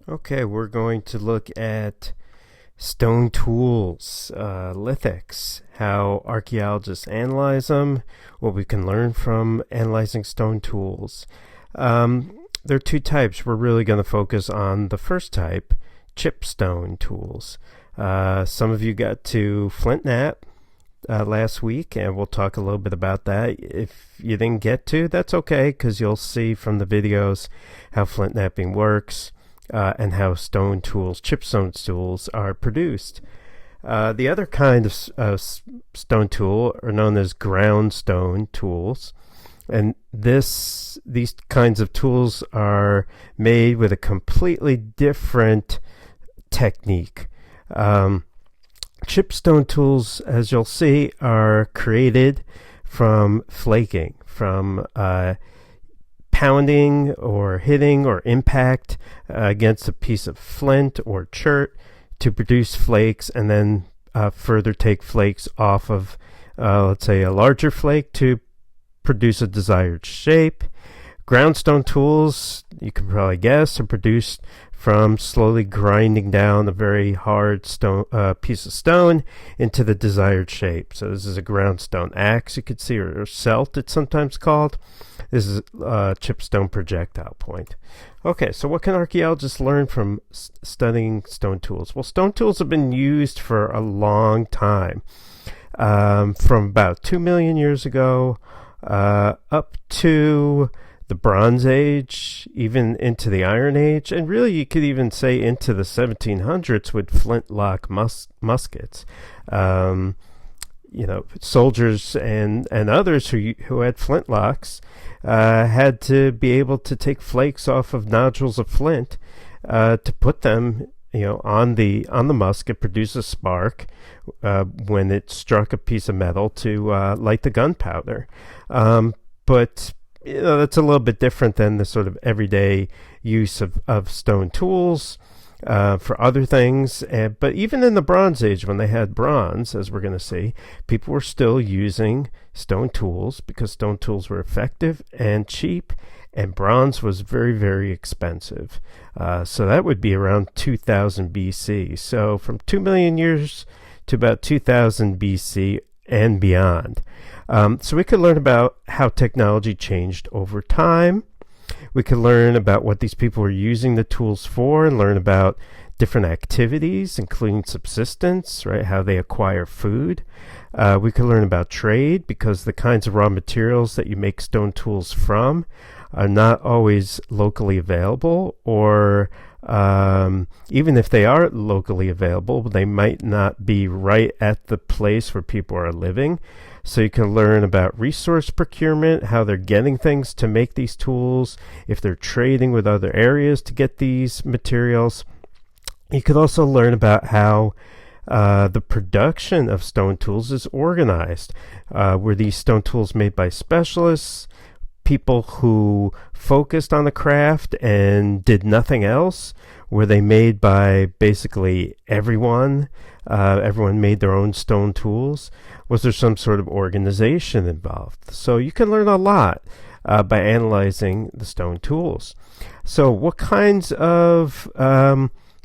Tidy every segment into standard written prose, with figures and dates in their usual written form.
Okay, we're going to look at stone tools, lithics, how archaeologists analyze them, what we can learn from analyzing stone tools. There are two types. We're really going to focus on the first type, chip stone tools. Some of you got to Flintknap last week, and we'll talk a little bit about that. If you didn't get to, that's okay, because you'll see from the videos how Flintknapping works. And how stone tools, chip stone tools, are produced. The other kind of stone tool are known as ground stone tools, and these kinds of tools are made with a completely different technique. Chip stone tools, as you'll see, are created from flaking, from pounding or hitting or impact against a piece of flint or chert to produce flakes, and then further take flakes off of, let's say, a larger flake to produce a desired shape. Groundstone tools, you can probably guess, are produced from slowly grinding down a very hard stone piece of stone into the desired shape. So this is a groundstone axe, you could see, or celt it's sometimes called. This is a chipstone projectile point. Okay, so what can archaeologists learn from studying stone tools? Well, stone tools have been used for a long time, from about 2 million years ago up to the Bronze Age, even into the Iron Age, and really you could even say into the 1700s with flintlock muskets. Soldiers and others who had flintlocks had to be able to take flakes off of nodules of flint to put them, on the musket, produce a spark when it struck a piece of metal to light the gunpowder. But that's a little bit different than the sort of everyday use of stone tools for other things. But even in the Bronze Age, when they had bronze, as we're going to see, people were still using stone tools because stone tools were effective and cheap, and bronze was very, very expensive. So that would be around 2000 BC. So from 2 million years to about 2000 BC and beyond. So we could learn about how technology changed over time. We could learn about what these people were using the tools for, and learn about different activities, including subsistence, right? How they acquire food. We could learn about trade, because the kinds of raw materials that you make stone tools from are not always locally available, or even if they are locally available, they might not be right at the place where people are living. So you can learn about resource procurement, how they're getting things to make these tools, if they're trading with other areas to get these materials. You could also learn about how the production of stone tools is organized. Were these stone tools made by specialists, people who focused on the craft and did nothing else? Were they made by basically everyone? Everyone made their own stone tools? Was there some sort of organization involved? So you can learn a lot by analyzing the stone tools. So what kinds of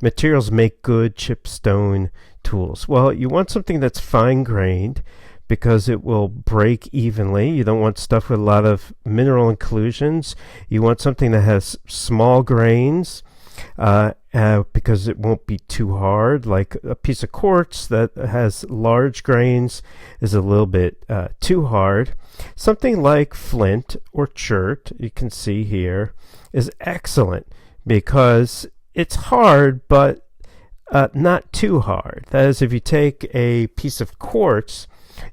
materials make good chip stone tools? Well, you want something that's fine-grained, because it will break evenly. You don't want stuff with a lot of mineral inclusions. You want something that has small grains, because it won't be too hard. Like a piece of quartz that has large grains is a little bit too hard. Something like flint or chert, you can see here, is excellent because it's hard, but not too hard. That is, if you take a piece of quartz,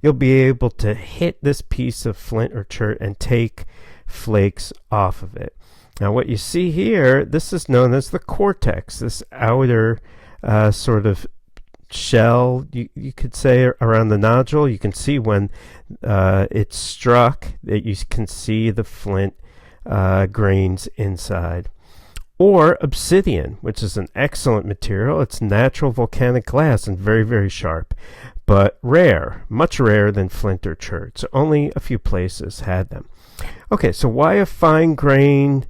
you'll be able to hit this piece of flint or chert and take flakes off of it. Now what you see here, this is known as the cortex, this outer sort of shell, you could say, around the nodule. You can see when it's struck, that you can see the flint grains inside. Or obsidian, which is an excellent material. It's natural volcanic glass and very, very sharp, but rare, much rarer than flint or chert. So only a few places had them. Okay, so why a fine-grained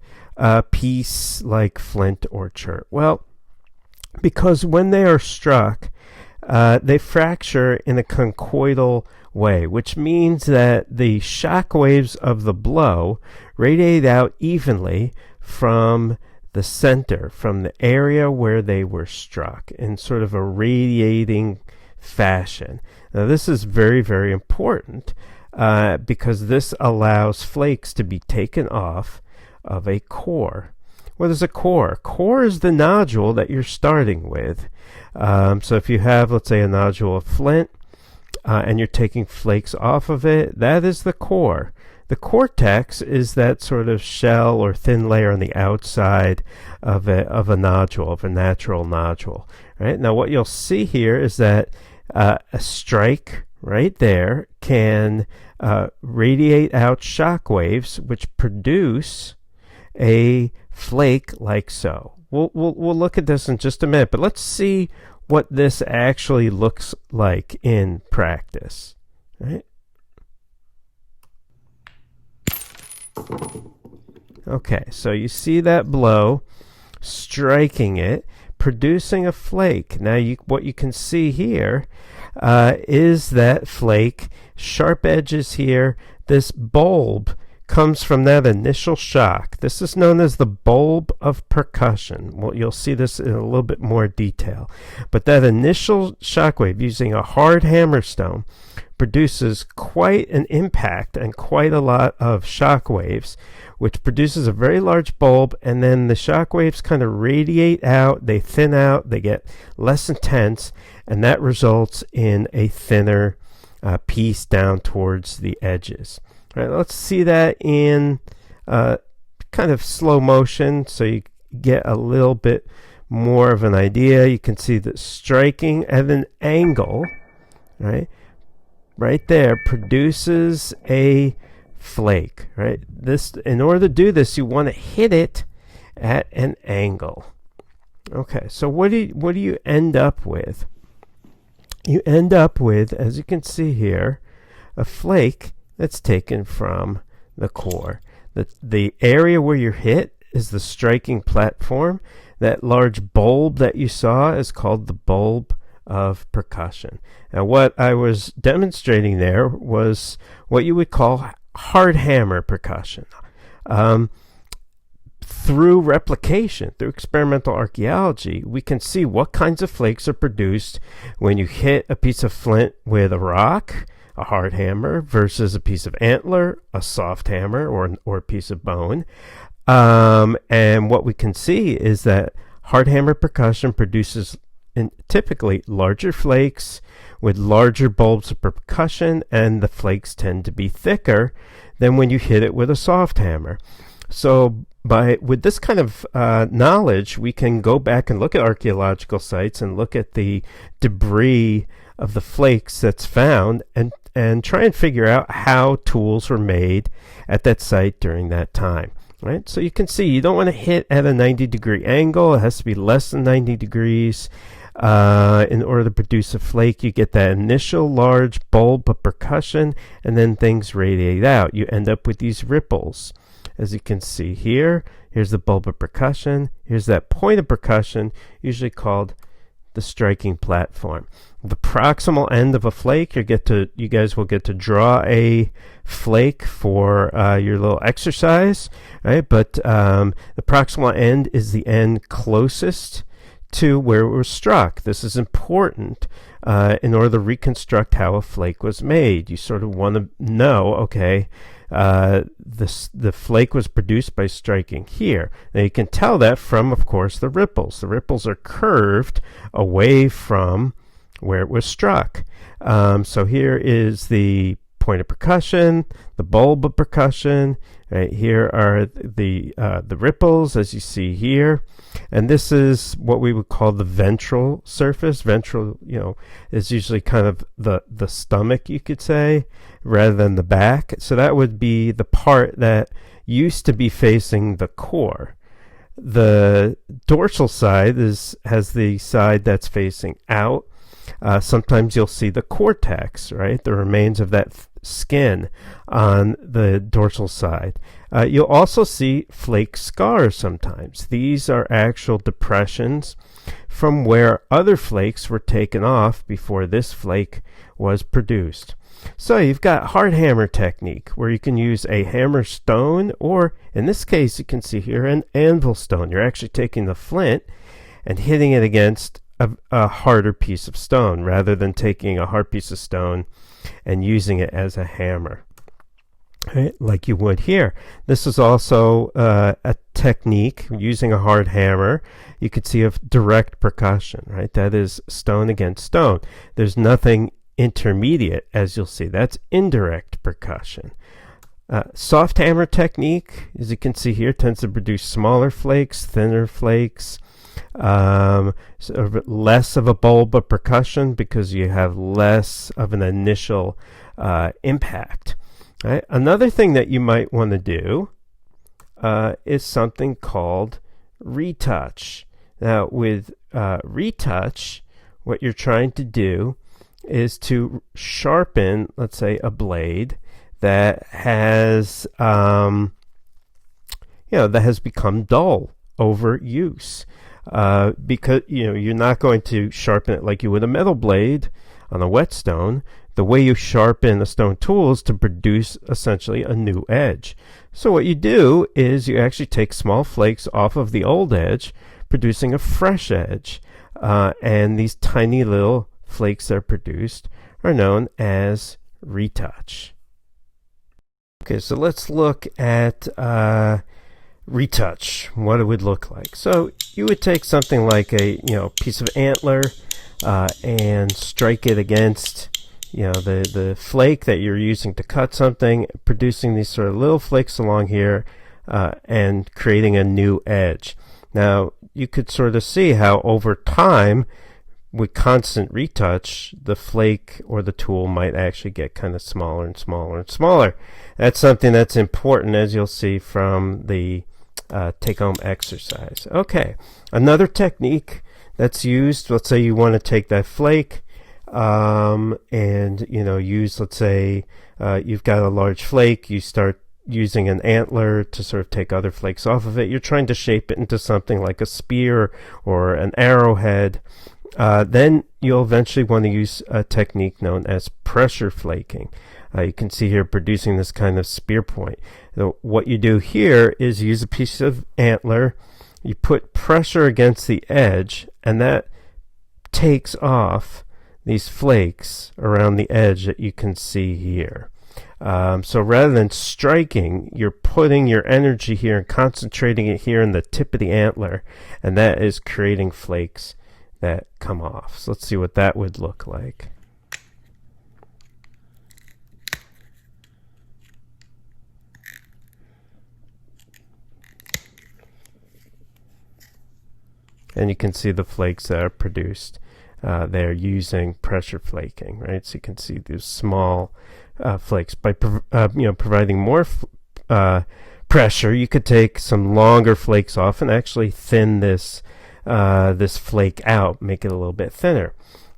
piece like flint or chert? Well, because when they are struck, they fracture in a conchoidal way, which means that the shock waves of the blow radiate out evenly from the center, from the area where they were struck, in sort of a radiating fashion. Now, this is very, very important because this allows flakes to be taken off of a core. What is a core? Core is the nodule that you're starting with. So if you have, let's say, a nodule of flint and you're taking flakes off of it, that is the core. The cortex is that sort of shell or thin layer on the outside of a nodule, of a natural nodule. Right? Now what you'll see here is that a strike right there can radiate out shock waves which produce a flake like so. We'll look at this in just a minute, but let's see what this actually looks like in practice. Right? Okay, so you see that blow striking it, producing a flake. Now what you can see here is that flake, sharp edges here. This bulb comes from that initial shock. This is known as the bulb of percussion. Well, you'll see this in a little bit more detail. But that initial shock wave using a hard hammerstone produces quite an impact and quite a lot of shock waves, which produces a very large bulb, and then the shock waves kind of radiate out, they thin out, they get less intense, and that results in a thinner piece down towards the edges. Right, let's see that in kind of slow motion so you get a little bit more of an idea. You can see that striking at an angle, right there, produces a flake. Right, this, in order to do this, you want to hit it at an angle. Okay, so what do you end up with? You end up with, as you can see here, a flake that's taken from the core. The area where you're hit is the striking platform. That large bulb that you saw is called the bulb of percussion. Now what I was demonstrating there was what you would call hard hammer percussion. Through replication, through experimental archaeology, we can see what kinds of flakes are produced when you hit a piece of flint with a rock, a hard hammer, versus a piece of antler, a soft hammer, or a piece of bone. And what we can see is that hard hammer percussion produces typically larger flakes with larger bulbs of percussion, and the flakes tend to be thicker than when you hit it with a soft hammer. So with this kind of knowledge, we can go back and look at archaeological sites and look at the debris of the flakes that's found and try and figure out how tools were made at that site during that time. Right? So you can see you don't want to hit at a 90-degree angle. It has to be less than 90 degrees. In order to produce a flake, you get that initial large bulb of percussion, and then things radiate out. You end up with these ripples. As you can see here, here's the bulb of percussion. Here's that point of percussion, usually called the striking platform. The proximal end of a flake, you guys will get to draw a flake for your little exercise, right? But the proximal end is the end closest to where it was struck. This is important in order to reconstruct how a flake was made. You sort of want to know, okay, the flake was produced by striking here. Now you can tell that from, of course, the ripples. The ripples are curved away from where it was struck. So here is the point of percussion, the bulb of percussion. Right, here are the ripples, as you see here, and this is what we would call the ventral surface. Ventral, is usually kind of the stomach, you could say, rather than the back. So that would be the part that used to be facing the core. The dorsal side has the side that's facing out. Sometimes you'll see the cortex, right? The remains of that skin on the dorsal side. You'll also see flake scars sometimes. These are actual depressions from where other flakes were taken off before this flake was produced. So you've got hard hammer technique, where you can use a hammer stone, or in this case you can see here an anvil stone. You're actually taking the flint and hitting it against a harder piece of stone rather than taking a hard piece of stone and using it as a hammer, right, like you would here. This is also a technique using a hard hammer. You could see a direct percussion, right? That is stone against stone. There's nothing intermediate, as you'll see. That's indirect percussion. Soft hammer technique, as you can see here, tends to produce smaller flakes, thinner flakes, sort of less of a bulb of percussion because you have less of an initial impact. Right? Another thing that you might want to do is something called retouch. Now, with retouch, what you're trying to do is to sharpen, let's say, a blade that has, that has become dull over use. Because you're not going to sharpen it like you would a metal blade on a whetstone. The way you sharpen a stone tool is to produce essentially a new edge. So what you do is you actually take small flakes off of the old edge, producing a fresh edge. And these tiny little flakes that are produced are known as retouch. Okay, so let's look at retouch, what it would look like. So you would take something like a piece of antler and strike it against the flake that you're using to cut something, producing these sort of little flakes along here and creating a new edge. Now you could sort of see how over time, with constant retouch, the flake or the tool might actually get kind of smaller and smaller and smaller. That's something that's important, as you'll see from the take-home exercise. Okay, another technique that's used, let's say you want to take that flake and use, let's say you've got a large flake, you start using an antler to sort of take other flakes off of it. You're trying to shape it into something like a spear or an arrowhead. Then you'll eventually want to use a technique known as pressure flaking. You can see here producing this kind of spear point. So what you do here is use a piece of antler, you put pressure against the edge, and that takes off these flakes around the edge that you can see here. So rather than striking, you're putting your energy here and concentrating it here in the tip of the antler, and that is creating flakes that come off. So let's see what that would look like. And you can see the flakes that are produced. They're using pressure flaking, right? So you can see these small flakes. By providing more pressure, you could take some longer flakes off and actually thin this flake out, make it a little bit thinner.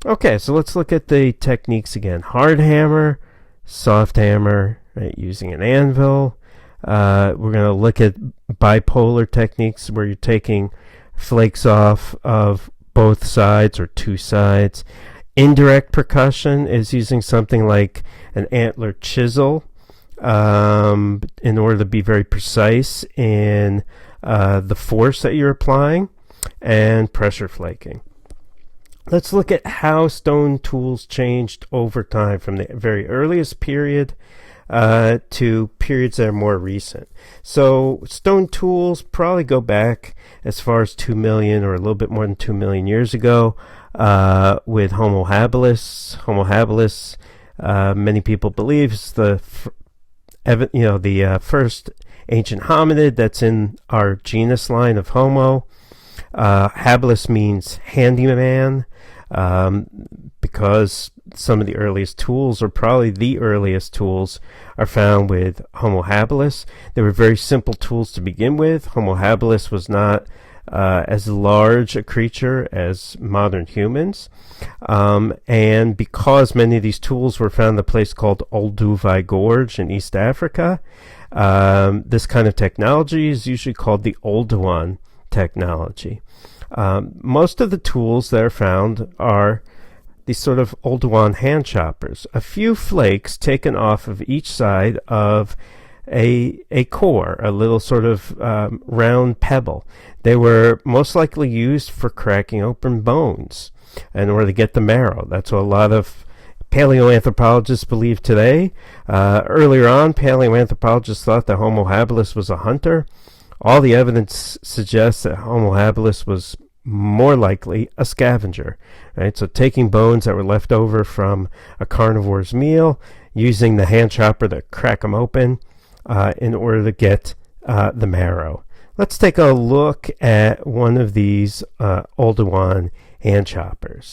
Okay, so let's look at the techniques again. Hard hammer, soft hammer, right, using an anvil. We're going to look at bipolar techniques where you're taking flakes off of both sides or two sides. Indirect percussion is using something like an antler chisel in order to be very precise in the force that you're applying, and pressure flaking. Let's look at how stone tools changed over time from the very earliest period to periods that are more recent. So stone tools probably go back as far as 2 million or a little bit more than 2 million years ago with Homo habilis. Homo habilis, many people believe, is the first ancient hominid that's in our genus line of Homo. Habilis means handyman, because some of the earliest tools, or probably the earliest tools, are found with Homo habilis. They were very simple tools to begin with. Homo habilis was not as large a creature as modern humans. And because many of these tools were found in a place called Olduwan Gorge in East Africa, this kind of technology is usually called the Olduwan technology. Most of the tools that are found are these sort of Olduwan hand choppers, a few flakes taken off of each side of a core, a little sort of round pebble. They were most likely used for cracking open bones in order to get the marrow. That's what a lot of paleoanthropologists believe today. Earlier on, paleoanthropologists thought that Homo habilis was a hunter. All the evidence suggests that Homo habilis was more likely a scavenger, right? So taking bones that were left over from a carnivore's meal, using the hand chopper to crack them open in order to get the marrow. Let's take a look at one of these Olduwan hand choppers.